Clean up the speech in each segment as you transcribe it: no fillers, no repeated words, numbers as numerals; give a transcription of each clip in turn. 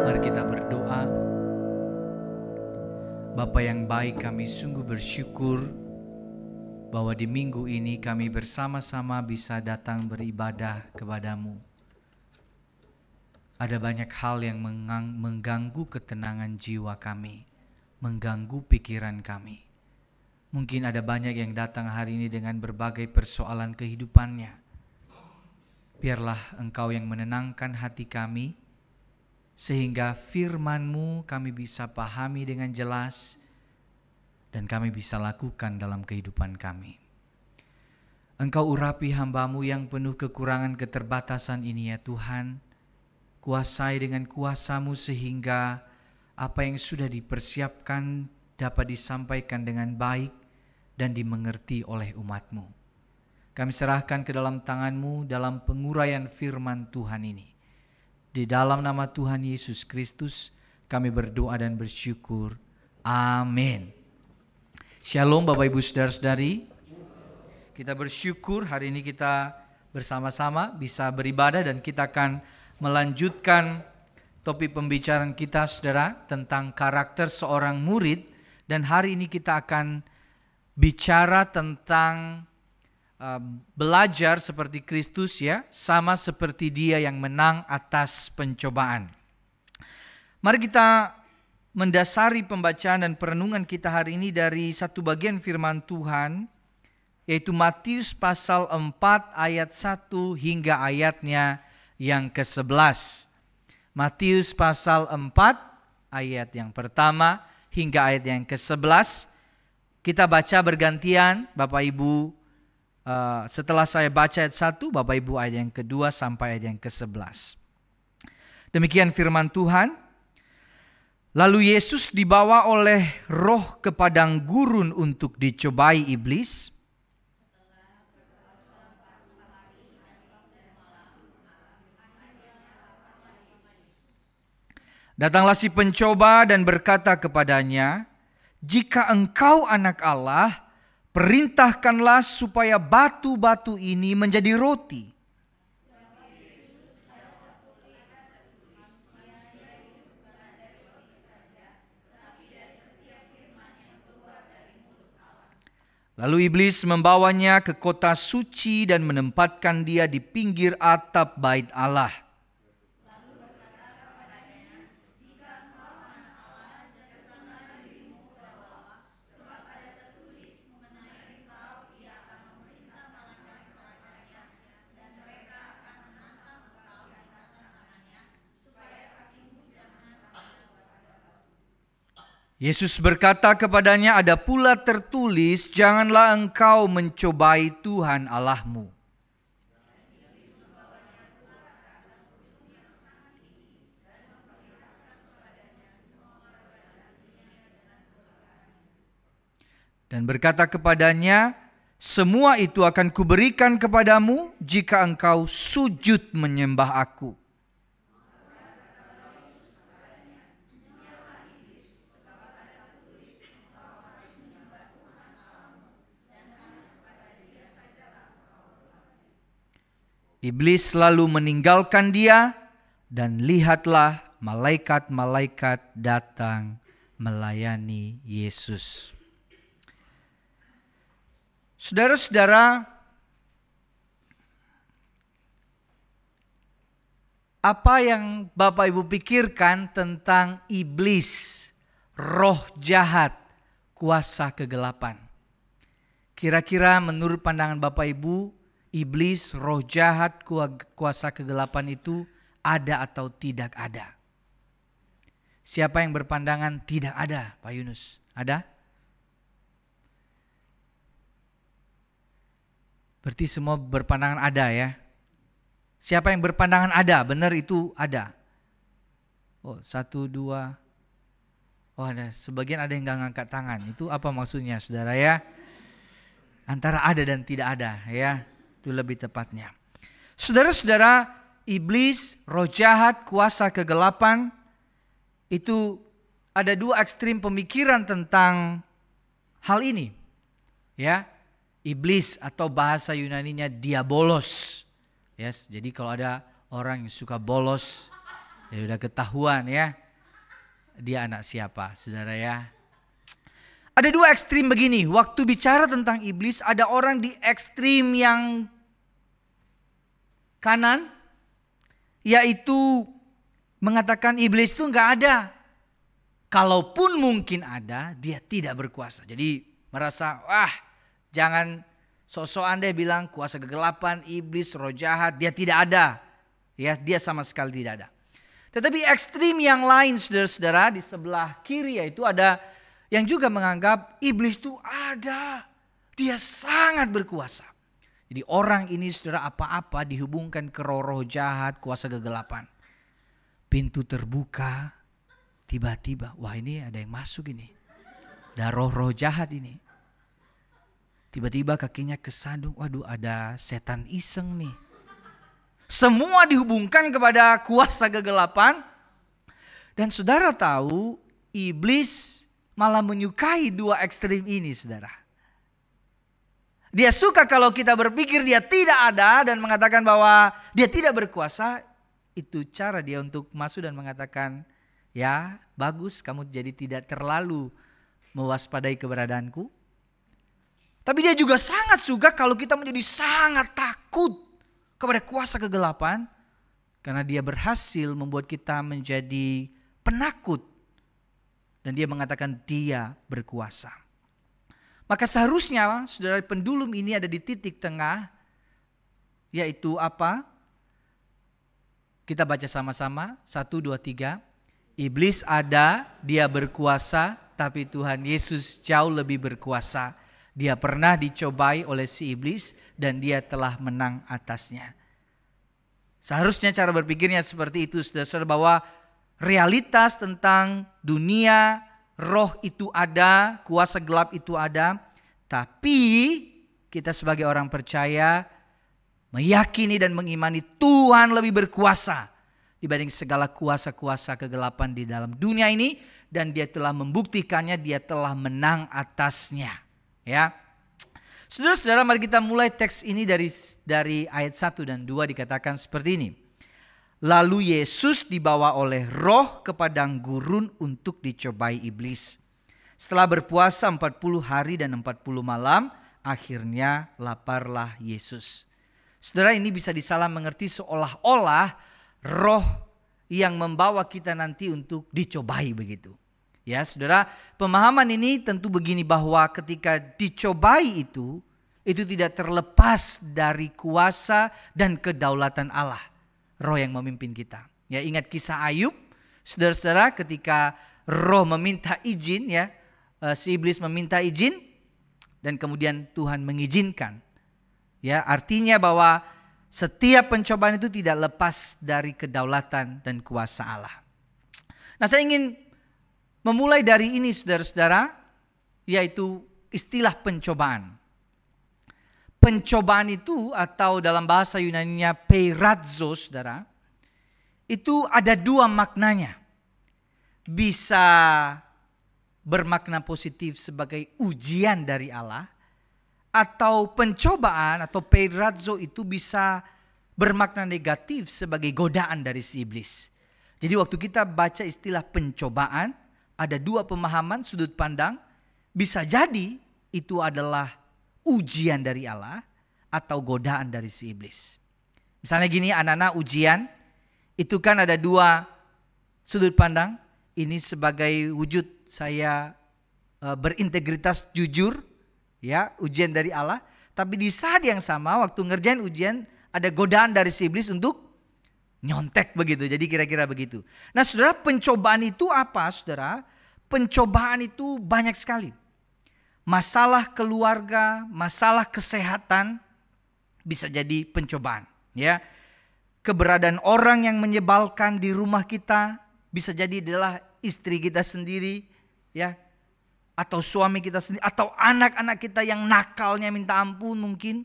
Mari kita berdoa. Bapa yang baik, kami sungguh bersyukur bahwa di minggu ini kami bersama-sama bisa datang beribadah kepadamu. Ada banyak hal yang mengganggu ketenangan jiwa kami, mengganggu pikiran kami. Mungkin ada banyak yang datang hari ini dengan berbagai persoalan kehidupannya. Biarlah Engkau yang menenangkan hati kami, sehingga firman-Mu kami bisa pahami dengan jelas dan kami bisa lakukan dalam kehidupan kami. Engkau urapi hamba-Mu yang penuh kekurangan keterbatasan ini ya Tuhan. Kuasai dengan kuasa-Mu sehingga apa yang sudah dipersiapkan dapat disampaikan dengan baik dan dimengerti oleh umat-Mu. Kami serahkan ke dalam tangan-Mu dalam penguraian firman Tuhan ini. Di dalam nama Tuhan Yesus Kristus kami berdoa dan bersyukur. Amin. Shalom Bapak Ibu Saudara-saudari. Kita bersyukur hari ini kita bersama-sama bisa beribadah dan kita akan melanjutkan topik pembicaraan kita saudara tentang karakter seorang murid. Dan hari ini kita akan bicara tentang belajar seperti Kristus ya, sama seperti Dia yang menang atas pencobaan. Mari kita mendasari pembacaan dan perenungan kita hari ini dari satu bagian firman Tuhan, yaitu Matius pasal 4 ayat 1 hingga ayatnya yang ke-11. Matius pasal 4 ayat yang pertama hingga ayat yang ke-11. Kita baca bergantian, Bapak Ibu. Setelah saya baca ayat 1, Bapak Ibu ayat yang kedua sampai ayat yang ke-11. Demikian firman Tuhan. Lalu Yesus dibawa oleh Roh ke padang gurun untuk dicobai iblis. Datanglah si pencoba dan berkata kepadanya, "Jika engkau anak Allah, perintahkanlah supaya batu-batu ini menjadi roti." Lalu iblis membawanya ke kota suci dan menempatkan dia di pinggir atap bait Allah. Yesus berkata kepadanya, "Ada pula tertulis, janganlah engkau mencobai Tuhan Allahmu." Dan berkata kepadanya, "Semua itu akan kuberikan kepadamu jika engkau sujud menyembah aku." Iblis lalu meninggalkan dia, dan lihatlah malaikat-malaikat datang melayani Yesus. Saudara-saudara, apa yang Bapak Ibu pikirkan tentang iblis, roh jahat, kuasa kegelapan? Kira-kira menurut pandangan Bapak Ibu, iblis, roh jahat, kuasa kegelapan itu ada atau tidak ada? Siapa yang berpandangan tidak ada, Pak Yunus? Ada? Berarti semua berpandangan ada ya? Siapa yang berpandangan ada? Benar itu ada. Oh, 1, 2. Oh, ada sebagian ada yang gak ngangkat tangan. Itu apa maksudnya, saudara ya? Antara ada dan tidak ada ya. Itu lebih tepatnya. Saudara-saudara, iblis, roh jahat, kuasa kegelapan, itu ada dua ekstrim pemikiran tentang hal ini. Ya, iblis atau bahasa Yunaninya diabolos. Yes, jadi kalau ada orang yang suka bolos, Ya udah ketahuan ya, dia anak siapa, saudara ya. Ada dua ekstrim begini, waktu bicara tentang iblis ada orang di ekstrim yang kanan, yaitu mengatakan iblis itu nggak ada. Kalaupun mungkin ada, dia tidak berkuasa. Jadi merasa, jangan sok-sokan deh bilang kuasa kegelapan, iblis, roh jahat, dia tidak ada. Ya, dia sama sekali tidak ada. Tetapi ekstrim yang lain saudara-saudara di sebelah kiri, yaitu ada yang juga menganggap iblis itu ada. Dia sangat berkuasa. Jadi orang ini saudara apa-apa dihubungkan ke roh-roh jahat, kuasa kegelapan. Pintu terbuka, tiba-tiba, wah ini ada yang masuk ini. Ada roh-roh jahat ini. Tiba-tiba kakinya kesandung, waduh ada setan iseng nih. Semua dihubungkan kepada kuasa kegelapan. Dan saudara tahu, iblis malah menyukai dua ekstrim ini saudara. Dia suka kalau kita berpikir dia tidak ada dan mengatakan bahwa dia tidak berkuasa. Itu cara dia untuk masuk dan mengatakan, ya bagus kamu jadi tidak terlalu mewaspadai keberadaanku. Tapi dia juga sangat suka kalau kita menjadi sangat takut kepada kuasa kegelapan. Karena dia berhasil membuat kita menjadi penakut. Dan dia mengatakan dia berkuasa. Maka seharusnya saudara pendulum ini ada di titik tengah. Yaitu apa? Kita baca sama-sama. 1, 2, 3. Iblis ada, dia berkuasa. Tapi Tuhan Yesus jauh lebih berkuasa. Dia pernah dicobai oleh si iblis. Dan dia telah menang atasnya. Seharusnya cara berpikirnya seperti itu saudara, bahwa realitas tentang dunia, roh itu ada, kuasa gelap itu ada. Tapi kita sebagai orang percaya meyakini dan mengimani Tuhan lebih berkuasa dibanding segala kuasa-kuasa kegelapan di dalam dunia ini. Dan dia telah membuktikannya, dia telah menang atasnya. Ya, saudara-saudara, mari kita mulai teks ini dari ayat 1 dan 2 dikatakan seperti ini. Lalu Yesus dibawa oleh roh ke padang gurun untuk dicobai iblis. Setelah berpuasa 40 hari dan 40 malam, akhirnya laparlah Yesus. Saudara, ini bisa disalah mengerti seolah-olah roh yang membawa kita nanti untuk dicobai begitu. Ya, saudara, pemahaman ini tentu begini, bahwa ketika dicobai itu tidak terlepas dari kuasa dan kedaulatan Allah. Roh yang memimpin kita. Ya, ingat kisah Ayub, saudara-saudara, ketika roh meminta izin, ya, si iblis meminta izin dan kemudian Tuhan mengizinkan. Ya, artinya bahwa setiap pencobaan itu tidak lepas dari kedaulatan dan kuasa Allah. Nah, saya ingin memulai dari ini saudara-saudara, yaitu istilah pencobaan. Pencobaan itu atau dalam bahasa Yunaninya peirazo, saudara, itu ada dua maknanya. Bisa bermakna positif sebagai ujian dari Allah, atau pencobaan atau peirazo itu bisa bermakna negatif sebagai godaan dari si iblis. Jadi waktu kita baca istilah pencobaan, ada dua pemahaman sudut pandang. Bisa jadi itu adalah ujian dari Allah atau godaan dari si iblis. Misalnya gini anak-anak, ujian itu kan ada dua sudut pandang. Ini sebagai wujud saya berintegritas jujur, ya, ujian dari Allah. Tapi di saat yang sama waktu ngerjain ujian ada godaan dari si iblis untuk nyontek begitu. Jadi kira-kira begitu. Nah saudara, pencobaan itu apa saudara? Pencobaan itu banyak sekali. Masalah keluarga, masalah kesehatan bisa jadi pencobaan. Ya, keberadaan orang yang menyebalkan di rumah kita bisa jadi adalah istri kita sendiri, ya, atau suami kita sendiri, atau anak-anak kita yang nakalnya minta ampun mungkin,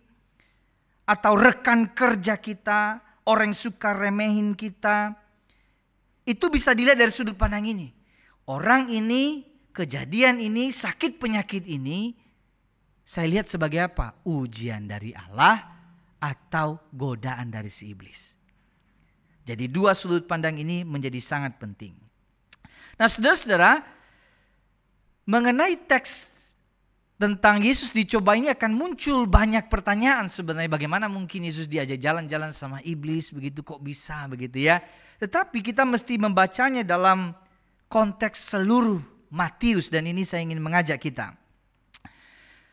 atau rekan kerja kita, orang yang suka remehin kita. Itu bisa dilihat dari sudut pandang ini. Orang ini, kejadian ini, sakit penyakit ini, saya lihat sebagai apa? Ujian dari Allah atau godaan dari si iblis. Jadi dua sudut pandang ini menjadi sangat penting. Nah saudara-saudara, mengenai teks tentang Yesus dicoba ini akan muncul banyak pertanyaan sebenarnya. Bagaimana mungkin Yesus diajak jalan-jalan sama iblis begitu, kok bisa begitu ya. Tetapi kita mesti membacanya dalam konteks seluruh Matius, dan ini saya ingin mengajak kita.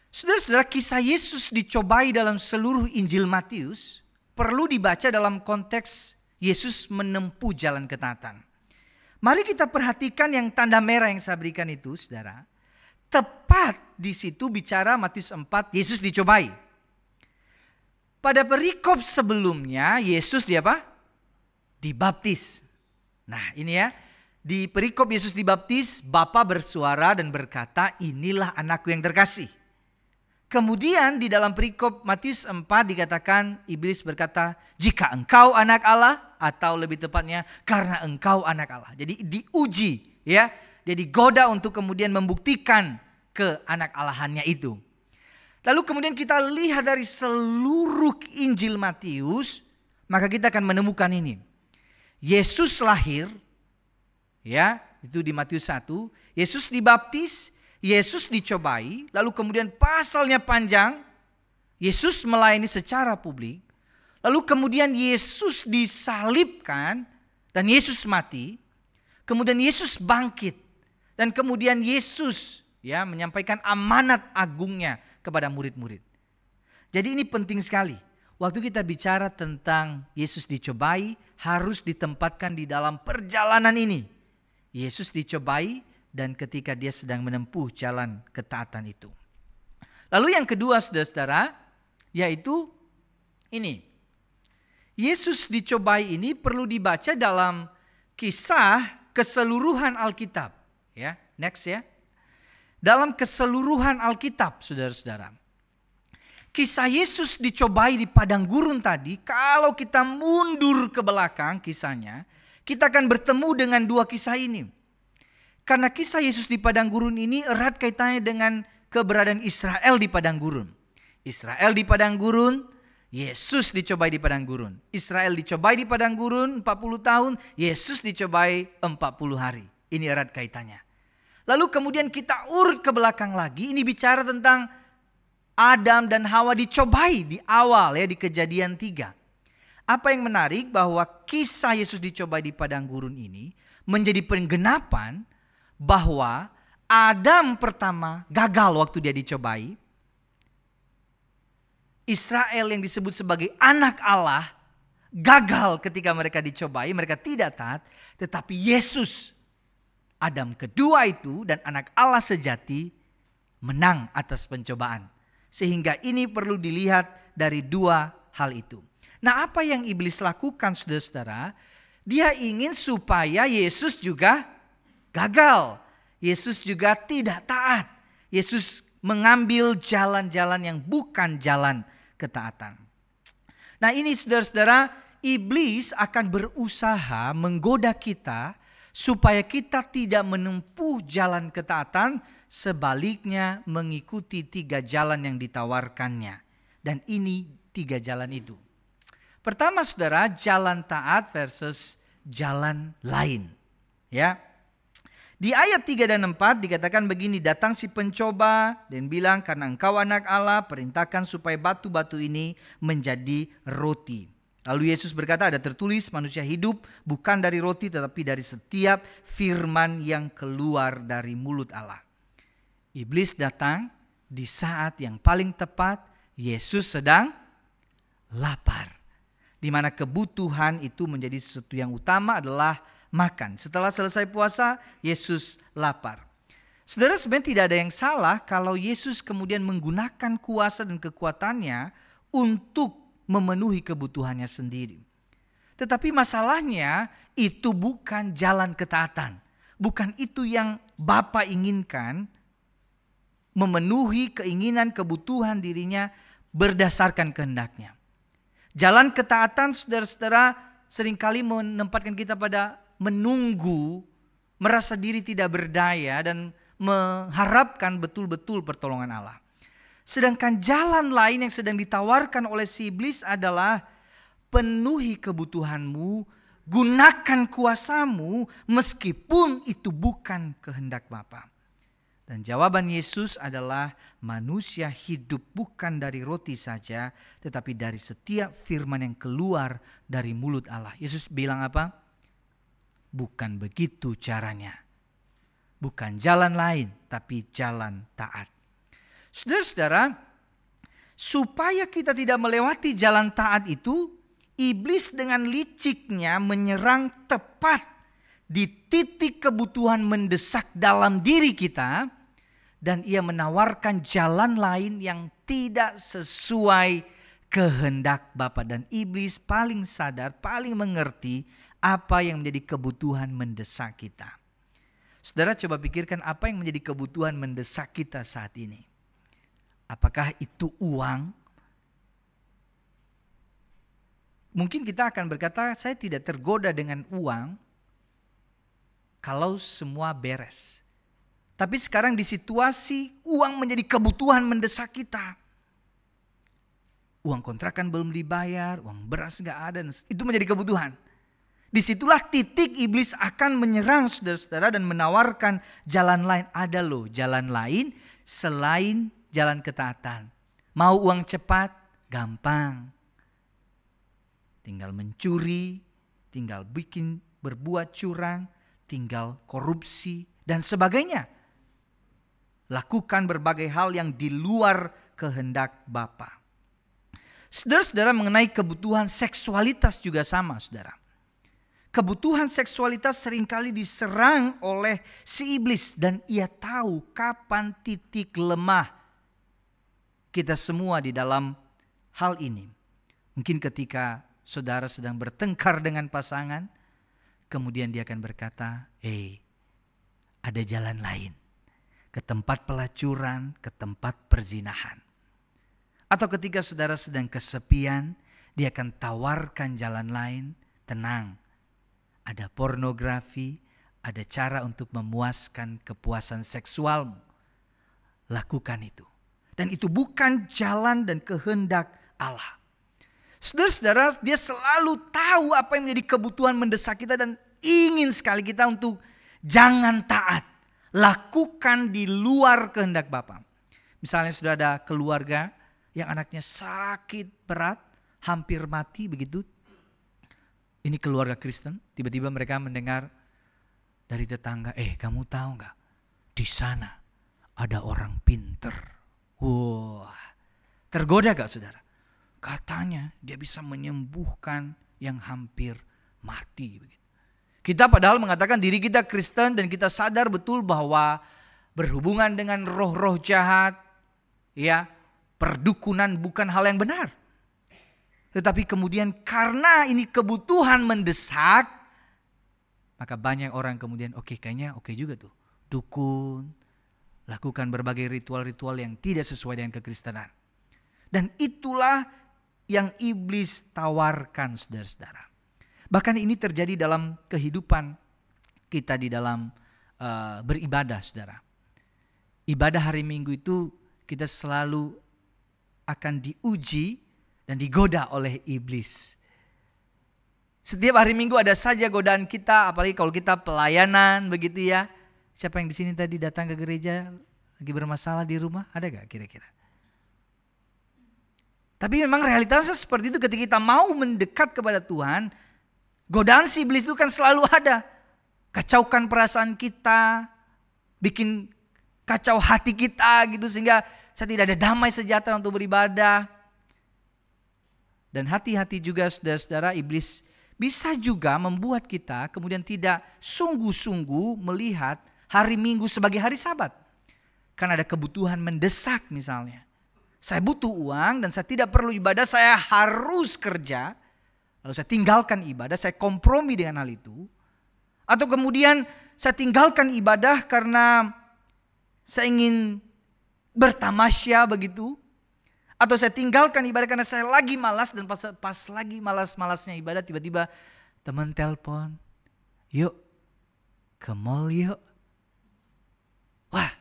Saudara-saudara, kisah Yesus dicobai dalam seluruh Injil Matius perlu dibaca dalam konteks Yesus menempuh jalan ketaatan. Mari kita perhatikan yang tanda merah yang saya berikan itu, saudara. Tepat di situ bicara Matius 4, Yesus dicobai. Pada perikop sebelumnya Yesus dibaptis. Nah ini ya, di perikop Yesus dibaptis, Bapa bersuara dan berkata, inilah anakku yang terkasih. Kemudian di dalam perikop Matius 4 dikatakan, iblis berkata, jika engkau anak Allah, atau lebih tepatnya karena engkau anak Allah. Jadi diuji ya, jadi goda untuk kemudian membuktikan ke anak Allahannya itu. Lalu kemudian kita lihat dari seluruh Injil Matius, maka kita akan menemukan ini. Yesus lahir, ya, itu di Matius 1, Yesus dibaptis, Yesus dicobai, lalu kemudian pasalnya panjang, Yesus melayani secara publik, lalu kemudian Yesus disalibkan dan Yesus mati, kemudian Yesus bangkit, dan kemudian Yesus ya menyampaikan amanat agungnya kepada murid-murid. Jadi ini penting sekali. Waktu kita bicara tentang Yesus dicobai, harus ditempatkan di dalam perjalanan ini. Yesus dicobai dan ketika dia sedang menempuh jalan ketaatan itu. Lalu yang kedua saudara-saudara, yaitu ini. Yesus dicobai ini perlu dibaca dalam kisah keseluruhan Alkitab. Ya, next ya. Dalam keseluruhan Alkitab, saudara-saudara. Kisah Yesus dicobai di padang gurun tadi, kalau kita mundur ke belakang kisahnya, kita akan bertemu dengan dua kisah ini. Karena kisah Yesus di padang gurun ini erat kaitannya dengan keberadaan Israel di padang gurun. Israel di padang gurun, Yesus dicobai di padang gurun. Israel dicobai di padang gurun 40 tahun, Yesus dicobai 40 hari. Ini erat kaitannya. Lalu kemudian kita urut ke belakang lagi, ini bicara tentang Adam dan Hawa dicobai di awal ya, di Kejadian 3. Apa yang menarik bahwa kisah Yesus dicobai di padang gurun ini menjadi penggenapan bahwa Adam pertama gagal waktu dia dicobai. Israel yang disebut sebagai anak Allah gagal ketika mereka dicobai, mereka tidak taat. Tetapi Yesus, Adam kedua itu dan anak Allah sejati menang atas pencobaan. Sehingga ini perlu dilihat dari dua hal itu. Nah apa yang iblis lakukan saudara-saudara? Dia ingin supaya Yesus juga gagal. Yesus juga tidak taat. Yesus mengambil jalan-jalan yang bukan jalan ketaatan. Nah ini saudara-saudara, iblis akan berusaha menggoda kita supaya kita tidak menempuh jalan ketaatan, sebaliknya mengikuti 3 jalan yang ditawarkannya. Dan ini 3 jalan itu. Pertama saudara, jalan taat versus jalan lain. Ya. Di ayat 3 dan 4 dikatakan begini, datang si pencoba dan bilang, karena engkau anak Allah, perintahkan supaya batu-batu ini menjadi roti. Lalu Yesus berkata, ada tertulis manusia hidup bukan dari roti tetapi dari setiap firman yang keluar dari mulut Allah. Iblis datang di saat yang paling tepat, Yesus sedang lapar. Di mana kebutuhan itu menjadi sesuatu yang utama adalah makan. Setelah selesai puasa, Yesus lapar. Saudara, sebenarnya tidak ada yang salah kalau Yesus kemudian menggunakan kuasa dan kekuatannya untuk memenuhi kebutuhannya sendiri. Tetapi masalahnya itu bukan jalan ketaatan. Bukan itu yang Bapa inginkan, memenuhi keinginan kebutuhan dirinya berdasarkan kehendaknya. Jalan ketaatan saudara-saudara seringkali menempatkan kita pada menunggu, merasa diri tidak berdaya dan mengharapkan betul-betul pertolongan Allah. Sedangkan jalan lain yang sedang ditawarkan oleh si iblis adalah penuhi kebutuhanmu gunakan kuasamu meskipun itu bukan kehendak Bapa. Dan jawaban Yesus adalah manusia hidup bukan dari roti saja, tetapi dari setiap firman yang keluar dari mulut Allah. Yesus bilang apa? Bukan begitu caranya. Bukan jalan lain, tapi jalan taat. Saudara-saudara, supaya kita tidak melewati jalan taat itu, iblis dengan liciknya menyerang tepat di titik kebutuhan mendesak dalam diri kita, dan ia menawarkan jalan lain yang tidak sesuai kehendak Bapa. Dan iblis paling sadar, paling mengerti apa yang menjadi kebutuhan mendesak kita. Saudara, coba pikirkan apa yang menjadi kebutuhan mendesak kita saat ini. Apakah itu uang? Mungkin kita akan berkata, saya tidak tergoda dengan uang kalau semua beres. Tapi sekarang di situasi uang menjadi kebutuhan mendesak kita. Uang kontrakan belum dibayar, uang beras gak ada, itu menjadi kebutuhan. Disitulah titik iblis akan menyerang saudara-saudara dan menawarkan jalan lain. Ada loh jalan lain selain jalan ketaatan. Mau uang cepat? Gampang. Tinggal mencuri, tinggal berbuat curang, tinggal korupsi dan sebagainya. Lakukan berbagai hal yang di luar kehendak Bapa. Saudara-saudara, mengenai kebutuhan seksualitas juga sama, saudara. Kebutuhan seksualitas seringkali diserang oleh si iblis dan ia tahu kapan titik lemah kita semua di dalam hal ini. Mungkin ketika saudara sedang bertengkar dengan pasangan, kemudian dia akan berkata, ada jalan lain. Ke tempat pelacuran, ke tempat perzinahan. Atau ketika saudara sedang kesepian, dia akan tawarkan jalan lain. Tenang, ada pornografi, ada cara untuk memuaskan kepuasan seksualmu. Lakukan itu. Dan itu bukan jalan dan kehendak Allah. Saudara-saudara, dia selalu tahu apa yang menjadi kebutuhan mendesak kita dan ingin sekali kita untuk jangan taat. Lakukan di luar kehendak Bapa. Misalnya sudah ada keluarga yang anaknya sakit berat, hampir mati begitu. Ini keluarga Kristen, tiba-tiba mereka mendengar dari tetangga, kamu tahu gak? Di sana ada orang pinter. Wah, tergoda gak saudara? Katanya dia bisa menyembuhkan yang hampir mati begitu. Kita padahal mengatakan diri kita Kristen dan kita sadar betul bahwa berhubungan dengan roh-roh jahat, ya, perdukunan bukan hal yang benar. Tetapi kemudian karena ini kebutuhan mendesak, maka banyak orang kemudian kayaknya oke juga tuh. Dukun, lakukan berbagai ritual-ritual yang tidak sesuai dengan kekristenan. Dan itulah yang iblis tawarkan saudara-saudara. Bahkan ini terjadi dalam kehidupan kita di dalam beribadah, saudara. Ibadah hari Minggu itu kita selalu akan diuji dan digoda oleh iblis. Setiap hari Minggu ada saja godaan kita, apalagi kalau kita pelayanan begitu ya. Siapa yang di sini tadi datang ke gereja lagi bermasalah di rumah? Ada gak kira-kira? Tapi memang realitasnya seperti itu, ketika kita mau mendekat kepada Tuhan, godaan si iblis itu kan selalu ada. Kacaukan perasaan kita, bikin kacau hati kita gitu sehingga saya tidak ada damai sejahtera untuk beribadah. Dan hati-hati juga saudara-saudara, iblis bisa juga membuat kita kemudian tidak sungguh-sungguh melihat hari Minggu sebagai hari Sabat. Karena ada kebutuhan mendesak misalnya. Saya butuh uang dan saya tidak perlu ibadah, saya harus kerja. Lalu saya tinggalkan ibadah, saya kompromi dengan hal itu. Atau kemudian saya tinggalkan ibadah karena saya ingin bertamasya begitu. Atau saya tinggalkan ibadah karena saya lagi malas, dan pas lagi malas-malasnya ibadah tiba-tiba teman telepon. Yuk ke mall yuk. Wah,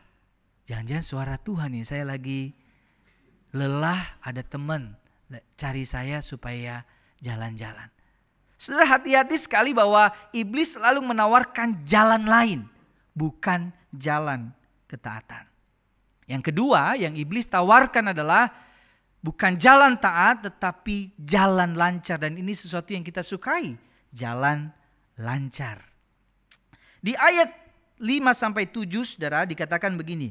jangan-jangan suara Tuhan nih, saya lagi lelah, ada teman cari saya supaya jalan-jalan. Saudara, hati-hati sekali bahwa iblis selalu menawarkan jalan lain, bukan jalan ketaatan. Yang kedua yang iblis tawarkan adalah bukan jalan taat tetapi jalan lancar. Dan ini sesuatu yang kita sukai, jalan lancar. Di ayat 5-7 saudara dikatakan begini.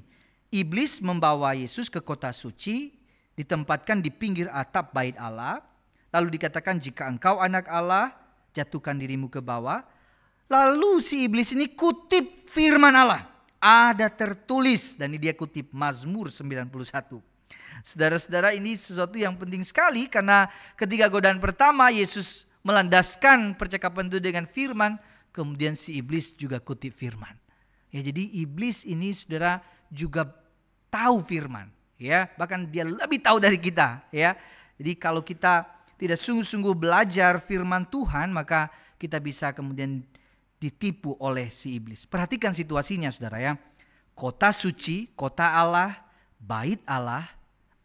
Iblis membawa Yesus ke kota suci, ditempatkan di pinggir atap bait Allah. Lalu dikatakan, jika engkau anak Allah, jatuhkan dirimu ke bawah. Lalu si iblis ini kutip firman Allah. Ada tertulis, dan ini dia kutip Mazmur 91. Saudara-saudara, ini sesuatu yang penting sekali karena ketika godaan pertama Yesus melandaskan percakapan itu dengan firman, kemudian si iblis juga kutip firman. Ya, jadi iblis ini saudara juga tahu firman, ya, bahkan dia lebih tahu dari kita, ya. Jadi kalau kita tidak sungguh-sungguh belajar firman Tuhan, maka kita bisa kemudian ditipu oleh si iblis. Perhatikan situasinya saudara ya. Kota suci, kota Allah, bait Allah,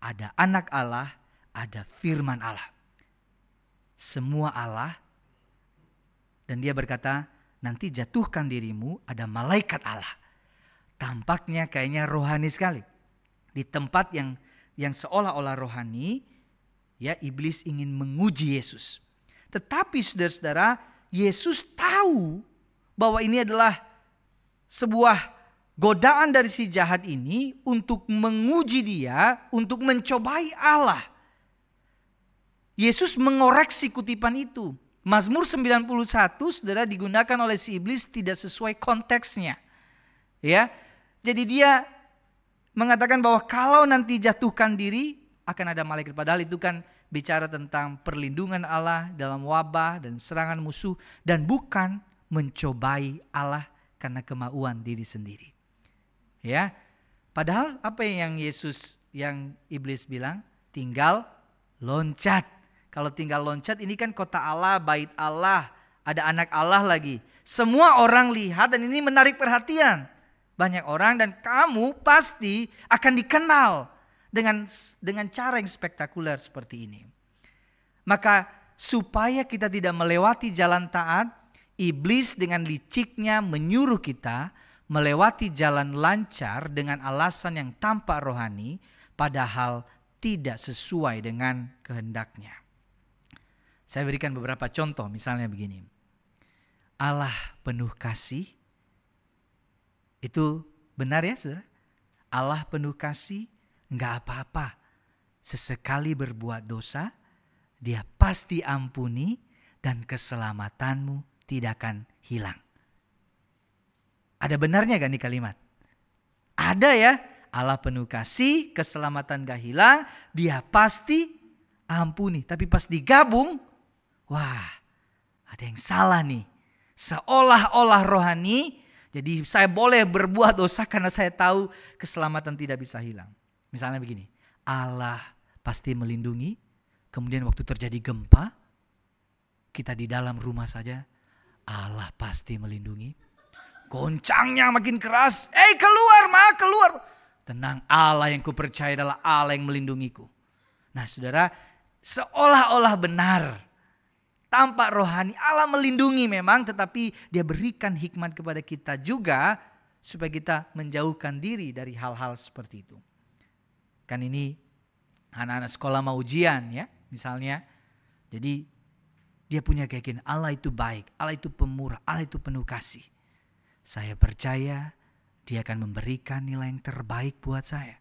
ada anak Allah, ada firman Allah. Semua Allah. Dan dia berkata, nanti jatuhkan dirimu, ada malaikat Allah. Tampaknya kayaknya rohani sekali. Di tempat yang seolah-olah rohani, ya, iblis ingin menguji Yesus. Tetapi saudara-saudara, Yesus tahu bahwa ini adalah sebuah godaan dari si jahat ini untuk menguji dia, untuk mencobai Allah. Yesus mengoreksi kutipan itu. Mazmur 91 saudara digunakan oleh si iblis tidak sesuai konteksnya. Ya. Jadi dia mengatakan bahwa kalau nanti jatuhkan diri akan ada malaikat. Padahal itu kan bicara tentang perlindungan Allah dalam wabah dan serangan musuh. Dan bukan mencobai Allah karena kemauan diri sendiri. Ya, padahal apa yang iblis bilang? Tinggal loncat. Kalau tinggal loncat, ini kan kota Allah, bait Allah, ada anak Allah lagi. Semua orang lihat dan ini menarik perhatian banyak orang, dan kamu pasti akan dikenal dengan cara yang spektakuler seperti ini. Maka supaya kita tidak melewati jalan taat, iblis dengan liciknya menyuruh kita melewati jalan lancar dengan alasan yang tampak rohani, padahal tidak sesuai dengan kehendaknya. Saya berikan beberapa contoh, misalnya begini. Allah penuh kasih, itu benar ya saudara? Allah penuh kasih, enggak apa-apa. Sesekali berbuat dosa, dia pasti ampuni dan keselamatanmu tidak akan hilang. Ada benarnya kan di kalimat? Ada ya. Allah penuh kasih, keselamatan gak hilang, dia pasti ampuni. Tapi pas digabung, wah, ada yang salah nih. Seolah-olah rohani, jadi saya boleh berbuat dosa karena saya tahu keselamatan tidak bisa hilang. Misalnya begini, Allah pasti melindungi, kemudian waktu terjadi gempa, kita di dalam rumah saja, Allah pasti melindungi. Goncangnya makin keras, keluar ma, keluar. Tenang, Allah yang kupercaya adalah Allah yang melindungiku. Nah saudara, seolah-olah benar, tampak rohani, Allah melindungi memang, tetapi dia berikan hikmat kepada kita juga supaya kita menjauhkan diri dari hal-hal seperti itu. Kan ini anak-anak sekolah mau ujian ya, misalnya. Jadi dia punya keyakinan Allah itu baik, Allah itu pemurah, Allah itu penuh kasih. Saya percaya dia akan memberikan nilai yang terbaik buat saya.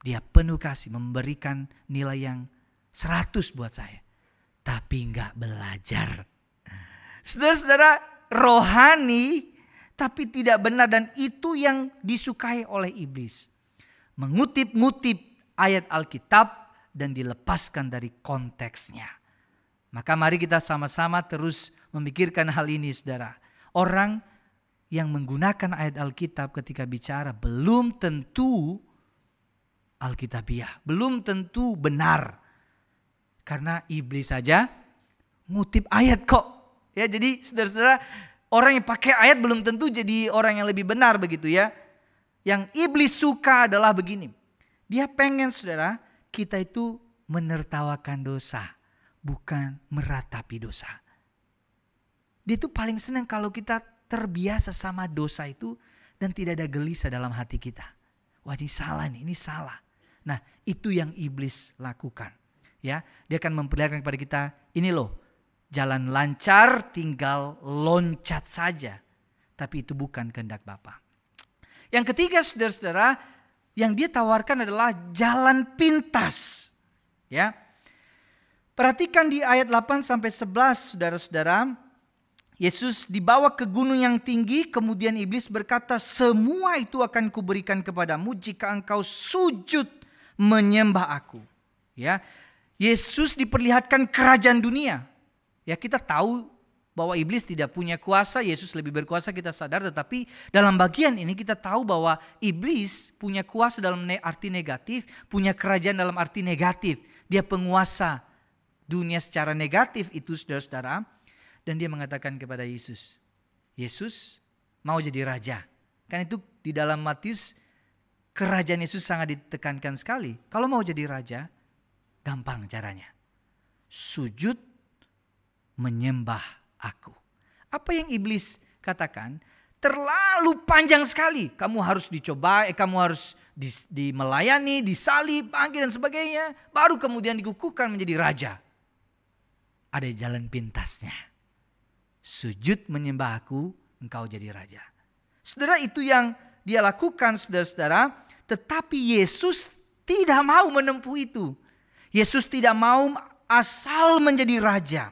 Dia penuh kasih, memberikan nilai yang 100 buat saya. Tapi enggak belajar. Saudara-saudara, rohani tapi tidak benar, dan itu yang disukai oleh iblis. Mengutip-ngutip ayat Alkitab dan dilepaskan dari konteksnya. Maka mari kita sama-sama terus memikirkan hal ini saudara. Orang yang menggunakan ayat Alkitab ketika bicara belum tentu Alkitabiah, belum tentu benar. Karena iblis saja ngutip ayat kok. Ya, jadi saudara-saudara, orang yang pakai ayat belum tentu jadi orang yang lebih benar begitu ya. Yang iblis suka adalah begini. Dia pengen saudara kita itu menertawakan dosa, bukan meratapi dosa. Dia itu paling senang kalau kita terbiasa sama dosa itu dan tidak ada gelisah dalam hati kita. Wah, ini salah nih, ini salah. Nah, itu yang iblis lakukan. Ya, dia akan memperlihatkan kepada kita, ini loh, jalan lancar, tinggal loncat saja. Tapi itu bukan kehendak Bapa. Yang ketiga, saudara-saudara, yang dia tawarkan adalah jalan pintas. Ya. Perhatikan di ayat 8 sampai 11, saudara-saudara. Yesus dibawa ke gunung yang tinggi, kemudian iblis berkata, semua itu akan kuberikan kepadamu jika engkau sujud menyembah aku. Ya, Yesus diperlihatkan kerajaan dunia. Ya, kita tahu bahwa iblis tidak punya kuasa, Yesus lebih berkuasa, kita sadar. Tetapi dalam bagian ini kita tahu bahwa iblis punya kuasa dalam arti negatif, punya kerajaan dalam arti negatif. Dia penguasa dunia secara negatif itu, saudara-saudara. Dan dia mengatakan kepada Yesus, Yesus mau jadi raja. Kan itu di dalam Matius, kerajaan Yesus sangat ditekankan sekali. Kalau mau jadi raja, gampang caranya. Sujud menyembah aku. Apa yang iblis katakan? Terlalu panjang sekali. Kamu harus dicoba, kamu harus melayani, disalib, panggil dan sebagainya. Baru kemudian dikukuhkan menjadi raja. Ada jalan pintasnya. Sujud menyembah aku, engkau jadi raja. Saudara, itu yang dia lakukan, saudara-saudara. Tetapi Yesus tidak mau menempuh itu. Yesus tidak mau asal menjadi raja.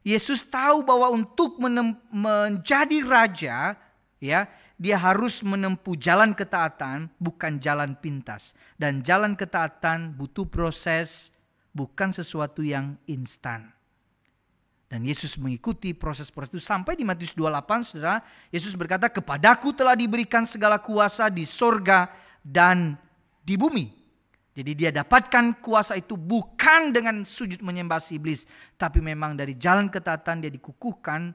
Yesus tahu bahwa untuk menjadi raja, ya, dia harus menempuh jalan ketaatan, bukan jalan pintas. Dan jalan ketaatan butuh proses, bukan sesuatu yang instan. Dan Yesus mengikuti proses-proses itu sampai di Matius 28, saudara. Yesus berkata, kepadaku telah diberikan segala kuasa di sorga dan di bumi. Jadi dia dapatkan kuasa itu bukan dengan sujud menyembah si iblis. Tapi memang dari jalan ketaatan dia dikukuhkan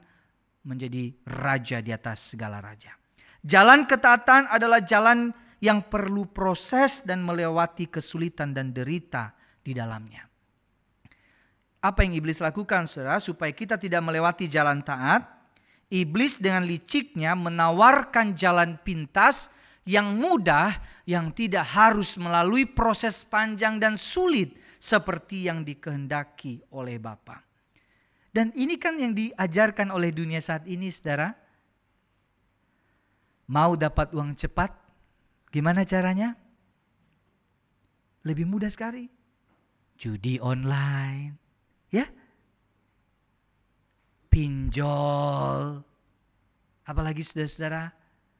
menjadi raja di atas segala raja. Jalan ketaatan adalah jalan yang perlu proses dan melewati kesulitan dan derita di dalamnya. Apa yang iblis lakukan, saudara, supaya kita tidak melewati jalan taat? Iblis dengan liciknya menawarkan jalan pintas yang mudah, yang tidak harus melalui proses panjang dan sulit seperti yang dikehendaki oleh Bapa. Dan ini kan yang diajarkan oleh dunia saat ini, saudara. Mau dapat uang cepat? Gimana caranya? Lebih mudah sekali. Judi online. Ya, pinjol, apalagi saudara-saudara,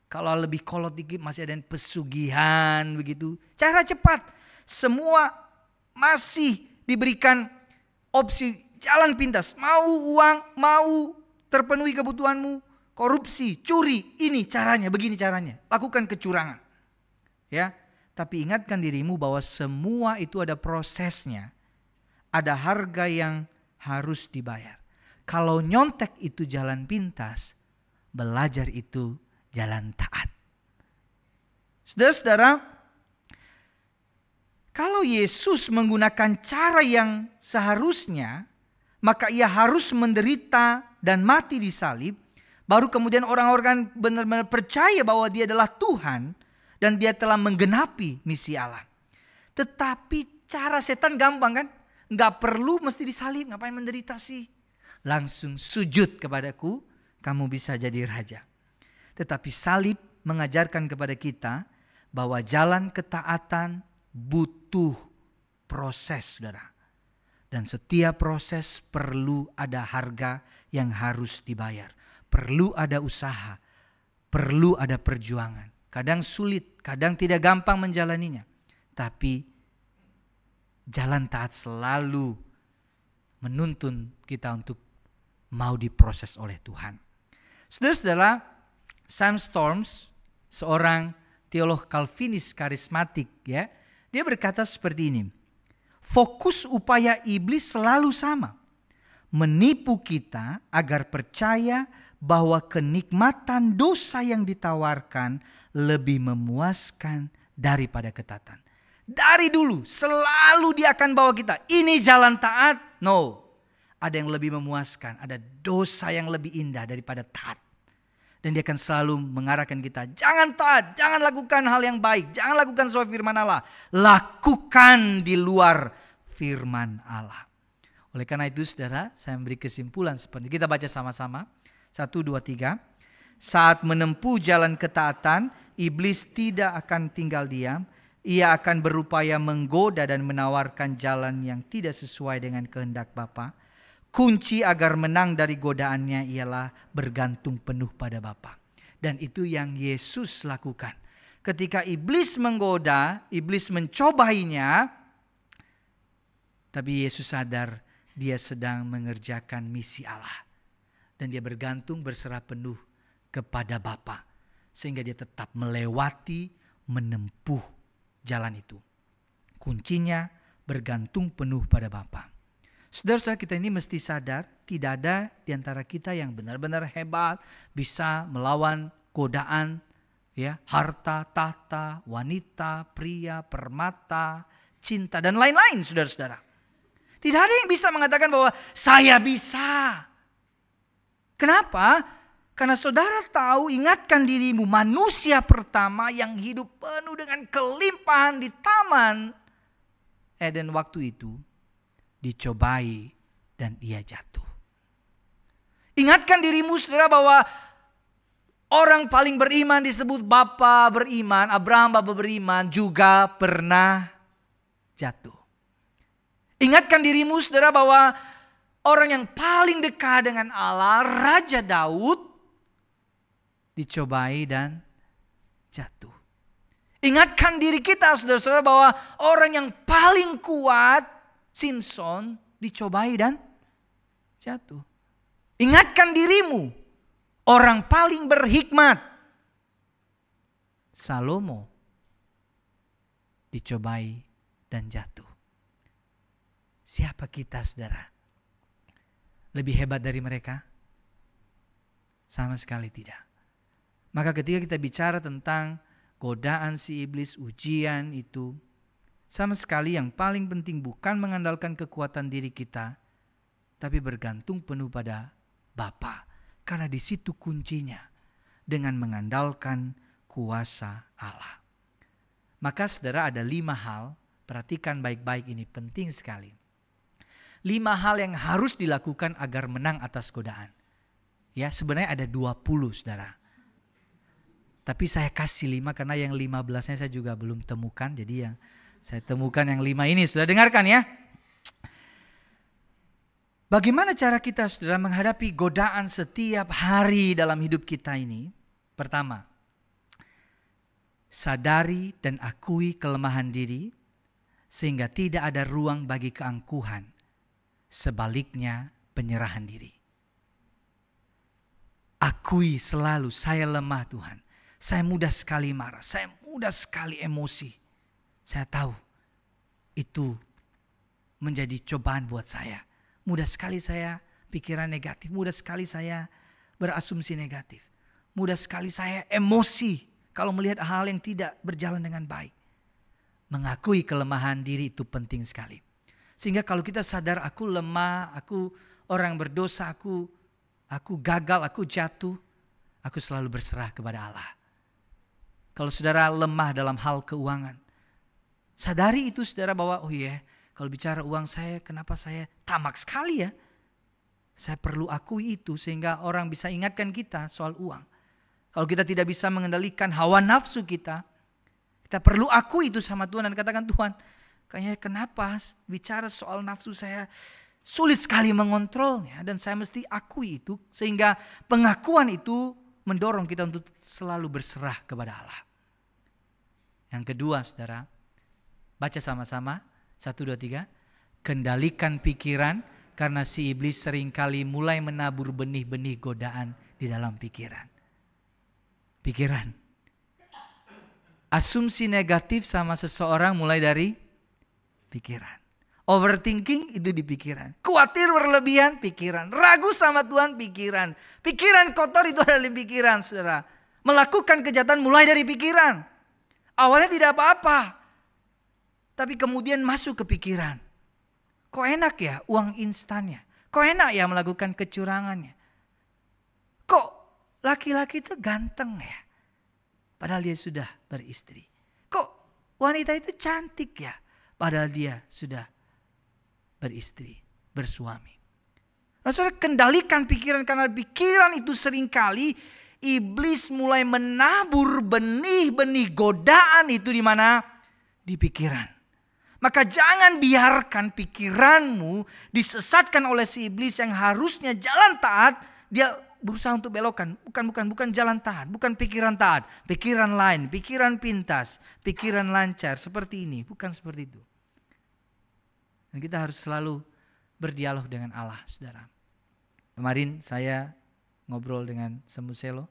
kalau lebih kolot dikit masih ada pesugihan begitu. Cara cepat, semua masih diberikan opsi jalan pintas. Mau uang, mau terpenuhi kebutuhanmu, korupsi, curi, ini caranya, begini caranya. Lakukan kecurangan. Ya, tapi ingatkan dirimu bahwa semua itu ada prosesnya. Ada harga yang harus dibayar. Kalau nyontek itu jalan pintas, belajar itu jalan taat. Saudara-saudara, kalau Yesus menggunakan cara yang seharusnya, maka ia harus menderita dan mati di salib. Baru kemudian orang-orang benar-benar percaya bahwa dia adalah Tuhan dan dia telah menggenapi misi Allah. Tetapi cara setan gampang kan? Enggak perlu mesti disalib, ngapain menderita sih? Langsung sujud kepadaku, kamu bisa jadi raja. Tetapi salib mengajarkan kepada kita bahwa jalan ketaatan butuh proses, saudara. Dan setiap proses perlu ada harga yang harus dibayar. Perlu ada usaha, perlu ada perjuangan. Kadang sulit, kadang tidak gampang menjalaninya. Tapi jalan taat selalu menuntun kita untuk mau diproses oleh Tuhan. Saudara-saudara, Sam Storms, seorang teolog Calvinis karismatik, ya, dia berkata seperti ini. Fokus upaya iblis selalu sama. Menipu kita agar percaya bahwa kenikmatan dosa yang ditawarkan lebih memuaskan daripada ketaatan. Dari dulu selalu dia akan bawa kita. Ini jalan taat? No. ada yang lebih memuaskan, ada dosa yang lebih indah daripada taat. Dan dia akan selalu mengarahkan kita, jangan taat, jangan lakukan hal yang baik, jangan lakukan sesuai firman Allah. Lakukan di luar firman Allah. Oleh karena itu saudara, saya memberi kesimpulan seperti kita baca sama-sama. 1, 2, 3. Saat menempuh jalan ketaatan, iblis tidak akan tinggal diam. Ia akan berupaya menggoda dan menawarkan jalan yang tidak sesuai dengan kehendak Bapa. Kunci agar menang dari godaannya ialah bergantung penuh pada Bapa. Dan itu yang Yesus lakukan. Ketika iblis menggoda, iblis mencobainya, tapi Yesus sadar dia sedang mengerjakan misi Allah. Dan dia bergantung berserah penuh kepada Bapa. Sehingga dia tetap melewati, menempuh jalan itu. Kuncinya bergantung penuh pada Bapa. Saudara-saudara, kita ini mesti sadar tidak ada di antara kita yang benar-benar hebat, bisa melawan godaan, ya, harta, tahta, wanita, pria, permata, cinta dan lain-lain, saudara-saudara. Tidak ada yang bisa mengatakan bahwa saya bisa. Kenapa? Karena saudara tahu, ingatkan dirimu, manusia pertama yang hidup penuh dengan kelimpahan di taman Eden waktu itu dicobai dan ia jatuh. Ingatkan dirimu saudara bahwa orang paling beriman disebut Bapa beriman, Abraham Bapa beriman juga pernah jatuh. Ingatkan dirimu saudara bahwa orang yang paling dekat dengan Allah, Raja Daud, dicobai dan jatuh. Ingatkan diri kita saudara-saudara bahwa orang yang paling kuat, Simpson, dicobai dan jatuh. Ingatkan dirimu, orang paling berhikmat, Salomo, dicobai dan jatuh. Siapa kita saudara? Lebih hebat dari mereka? Sama sekali tidak. Maka ketika kita bicara tentang godaan si iblis, ujian itu, sama sekali yang paling penting bukan mengandalkan kekuatan diri kita, tapi bergantung penuh pada Bapa. Karena di situ kuncinya, dengan mengandalkan kuasa Allah. Maka saudara, ada 5 hal, perhatikan baik-baik, ini penting sekali. 5 hal yang harus dilakukan agar menang atas godaan. Ya, sebenarnya ada 20 saudara. Tapi saya kasih 5 karena yang 15-nya saya juga belum temukan. Jadi yang saya temukan yang 5 ini, sudah dengarkan ya. Bagaimana cara kita saudara menghadapi godaan setiap hari dalam hidup kita ini? Pertama, sadari dan akui kelemahan diri sehingga tidak ada ruang bagi keangkuhan. Sebaliknya penyerahan diri. Akui selalu, saya lemah Tuhan. Saya mudah sekali marah, saya mudah sekali emosi. Saya tahu itu menjadi cobaan buat saya. Mudah sekali saya pikiran negatif, mudah sekali saya berasumsi negatif. Mudah sekali saya emosi kalau melihat hal yang tidak berjalan dengan baik. Mengakui kelemahan diri itu penting sekali. Sehingga kalau kita sadar aku lemah, aku orang berdosa, aku gagal, aku jatuh, aku selalu berserah kepada Allah. Kalau saudara lemah dalam hal keuangan, sadari itu saudara bahwa oh iya, kalau bicara uang saya, kenapa saya tamak sekali ya? Saya perlu akui itu sehingga orang bisa ingatkan kita soal uang. Kalau kita tidak bisa mengendalikan hawa nafsu kita perlu akui itu sama Tuhan dan katakan, Tuhan, kayaknya kenapa bicara soal nafsu saya sulit sekali mengontrolnya, dan saya mesti akui itu sehingga pengakuan itu mendorong kita untuk selalu berserah kepada Allah. Yang kedua saudara, baca sama-sama 1, 2, 3. Kendalikan pikiran karena si iblis seringkali mulai menabur benih-benih godaan di dalam pikiran. Pikiran. Asumsi negatif sama seseorang mulai dari pikiran. Overthinking itu di pikiran. Khawatir berlebihan, pikiran. Ragu sama Tuhan, pikiran. Pikiran kotor itu ada di pikiran, saudara. Melakukan kejahatan mulai dari pikiran. Awalnya tidak apa-apa, tapi kemudian masuk ke pikiran. Kok enak ya uang instannya? Kok enak ya melakukan kecurangannya? Kok laki-laki itu ganteng ya? Padahal dia sudah beristri. Kok wanita itu cantik ya? Padahal dia sudah beristri, bersuami. Nah, saudara, kendalikan pikiran, karena pikiran itu seringkali iblis mulai menabur benih-benih godaan itu di mana? Di pikiran. Maka jangan biarkan pikiranmu disesatkan oleh si iblis yang harusnya jalan taat, dia berusaha untuk belokkan. Bukan jalan taat, bukan pikiran taat, pikiran lain, pikiran pintas, pikiran lancar seperti ini, bukan seperti itu. Dan kita harus selalu berdialog dengan Allah, saudara. Kemarin saya ngobrol dengan Semuselo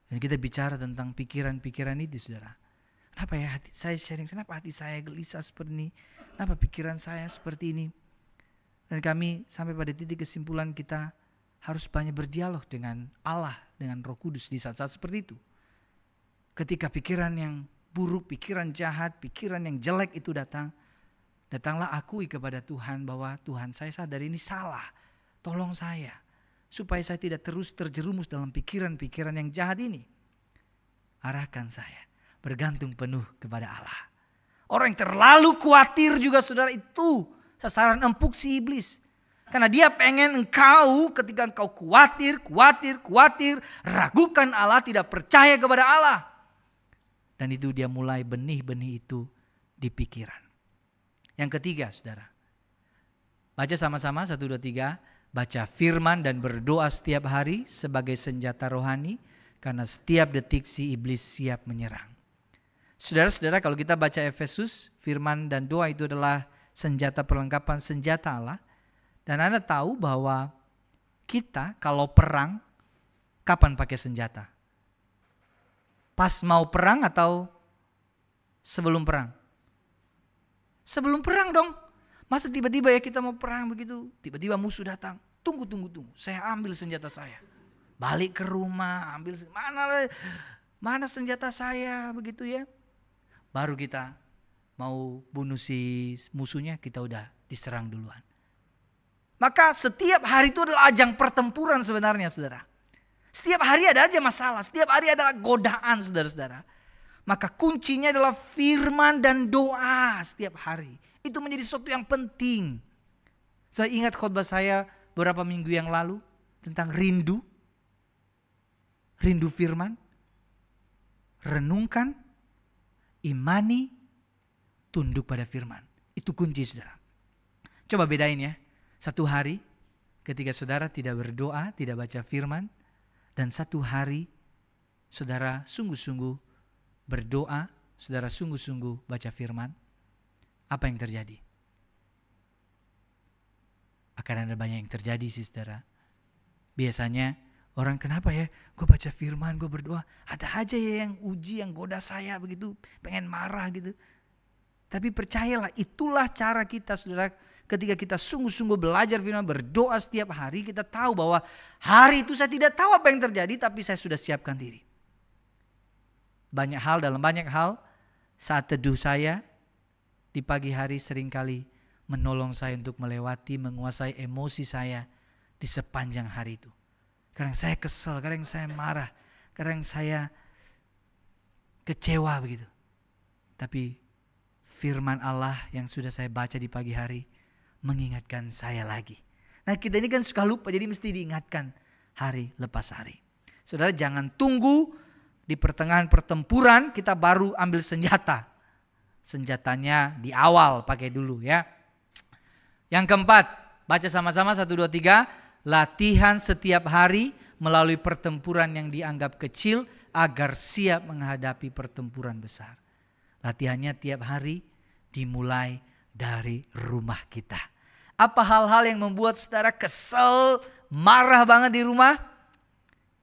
dan kita bicara tentang pikiran-pikiran itu, saudara. Kenapa ya hati saya sharing, kenapa hati saya gelisah seperti ini, kenapa pikiran saya seperti ini. Dan kami sampai pada titik kesimpulan kita harus banyak berdialog dengan Allah, dengan Roh Kudus di saat-saat seperti itu. Ketika pikiran yang buruk, pikiran jahat, pikiran yang jelek itu datang, datanglah akui kepada Tuhan bahwa Tuhan, saya sadar ini salah. Tolong saya supaya saya tidak terus terjerumus dalam pikiran-pikiran yang jahat ini. Arahkan saya bergantung penuh kepada Allah. Orang yang terlalu khawatir juga, saudara, itu sasaran empuk si iblis. Karena dia pengen engkau ketika engkau khawatir, ragukan Allah, tidak percaya kepada Allah. Dan itu dia mulai benih-benih itu di pikiran. Yang ketiga, saudara. Baca sama-sama 1, 2, 3. Baca firman dan berdoa setiap hari sebagai senjata rohani. Karena setiap detik si iblis siap menyerang. Saudara-saudara, kalau kita baca Efesus, firman dan doa itu adalah senjata perlengkapan senjata Allah. Dan Anda tahu bahwa kita kalau perang, kapan pakai senjata? Pas mau perang atau sebelum perang? Sebelum perang dong. Masa tiba-tiba ya kita mau perang begitu, tiba-tiba musuh datang. Tunggu. Saya ambil senjata saya. Balik ke rumah, ambil mana senjata saya begitu ya. Baru kita mau bunuh si musuhnya, kita udah diserang duluan. Maka setiap hari itu adalah ajang pertempuran sebenarnya, saudara. Setiap hari ada aja masalah, setiap hari ada godaan, saudara-saudara. Maka kuncinya adalah firman dan doa setiap hari. Itu menjadi sesuatu yang penting. Saya ingat khotbah saya beberapa minggu yang lalu tentang rindu. Rindu firman. Renungkan, imani, tunduk pada firman. Itu kunci, saudara. Coba bedain ya. Satu hari ketika saudara tidak berdoa, tidak baca firman. Dan satu hari saudara sungguh-sungguh berdoa, saudara sungguh-sungguh baca firman. Apa yang terjadi? Akan ada banyak yang terjadi sih, saudara. Biasanya orang, kenapa ya gue baca firman, gue berdoa, ada aja ya yang uji, yang goda saya begitu, pengen marah gitu. Tapi percayalah, itulah cara kita, saudara. Ketika kita sungguh-sungguh belajar firman, berdoa setiap hari, kita tahu bahwa hari itu saya tidak tahu apa yang terjadi, tapi saya sudah siapkan diri. Dalam banyak hal, saat teduh saya di pagi hari seringkali menolong saya untuk melewati, menguasai emosi saya di sepanjang hari itu. Kadang saya kesel, kadang saya marah, kadang saya kecewa begitu. Tapi firman Allah yang sudah saya baca di pagi hari mengingatkan saya lagi. Nah, kita ini kan suka lupa, jadi mesti diingatkan hari lepas hari. Saudara, jangan tunggu di pertengahan pertempuran kita baru ambil senjata. Senjatanya di awal pakai dulu ya. Yang keempat, baca sama-sama 1, 2, 3. Latihan setiap hari melalui pertempuran yang dianggap kecil agar siap menghadapi pertempuran besar. Latihannya tiap hari dimulai dari rumah kita. Apa hal-hal yang membuat saudara kesel, marah banget di rumah?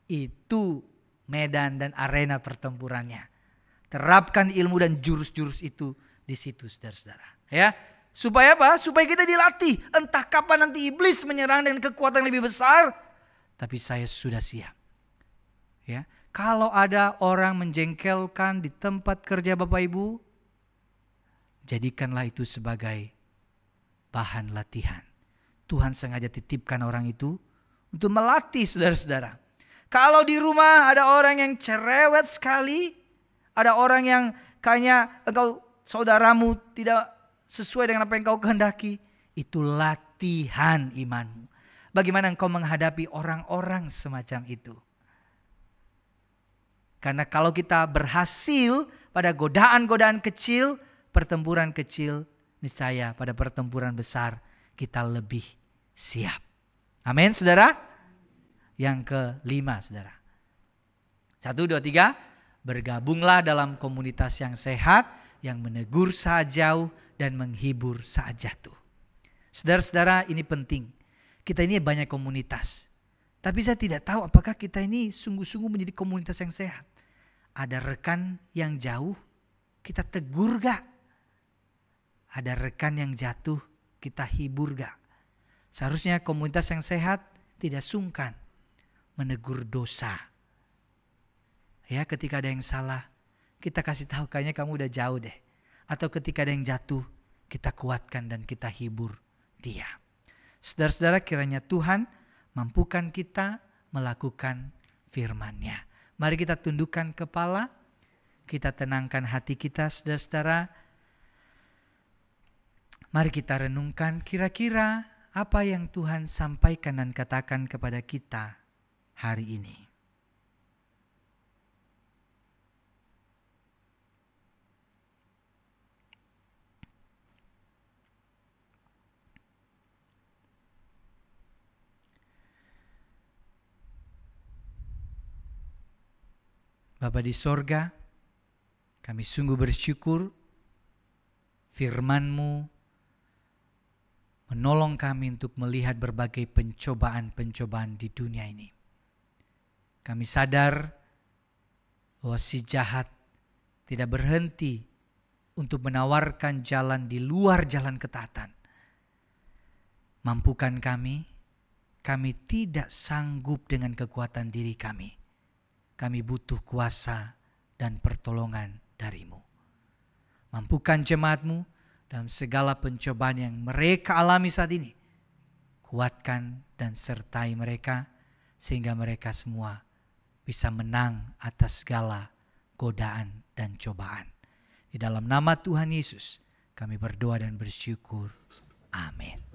Itu medan dan arena pertempurannya. Terapkan ilmu dan jurus-jurus itu di situ, saudara-saudara. Ya, supaya apa? Supaya kita dilatih. Entah kapan nanti iblis menyerang dengan kekuatan yang lebih besar, tapi saya sudah siap. Ya, kalau ada orang menjengkelkan di tempat kerja Bapak Ibu, jadikanlah itu sebagai bahan latihan. Tuhan sengaja titipkan orang itu untuk melatih saudara-saudara. Kalau di rumah ada orang yang cerewet sekali, ada orang yang kayaknya saudaramu tidak sesuai dengan apa yang kau kehendaki, itu latihan imanmu. Bagaimana engkau menghadapi orang-orang semacam itu? Karena kalau kita berhasil pada godaan-godaan kecil, pertempuran kecil, niscaya pada pertempuran besar kita lebih siap. Amin, saudara. Yang kelima, saudara. 1, 2, 3. Bergabunglah dalam komunitas yang sehat, yang menegur saat jauh dan menghibur saat jatuh. Saudara-saudara, ini penting. Kita ini banyak komunitas. Tapi saya tidak tahu apakah kita ini sungguh-sungguh menjadi komunitas yang sehat. Ada rekan yang jauh, kita tegur gak? Ada rekan yang jatuh, kita hibur gak? Seharusnya komunitas yang sehat tidak sungkan menegur dosa. Ya, ketika ada yang salah, kita kasih tahu kayaknya kamu udah jauh deh. Atau ketika ada yang jatuh, kita kuatkan dan kita hibur dia. Saudara-saudara, kiranya Tuhan mampukan kita melakukan firman-Nya. Mari kita tundukkan kepala, kita tenangkan hati kita, saudara-saudara. Mari kita renungkan kira-kira apa yang Tuhan sampaikan dan katakan kepada kita hari ini. Bapa di sorga, kami sungguh bersyukur firman-Mu menolong kami untuk melihat berbagai pencobaan-pencobaan di dunia ini. Kami sadar bahwa si jahat tidak berhenti untuk menawarkan jalan di luar jalan ketaatan. Mampukan kami tidak sanggup dengan kekuatan diri kami. Kami butuh kuasa dan pertolongan dari-Mu. Mampukan jemaat-Mu dalam segala pencobaan yang mereka alami saat ini. Kuatkan dan sertai mereka sehingga mereka semua bisa menang atas segala godaan dan cobaan. Di dalam nama Tuhan Yesus kami berdoa dan bersyukur. Amin.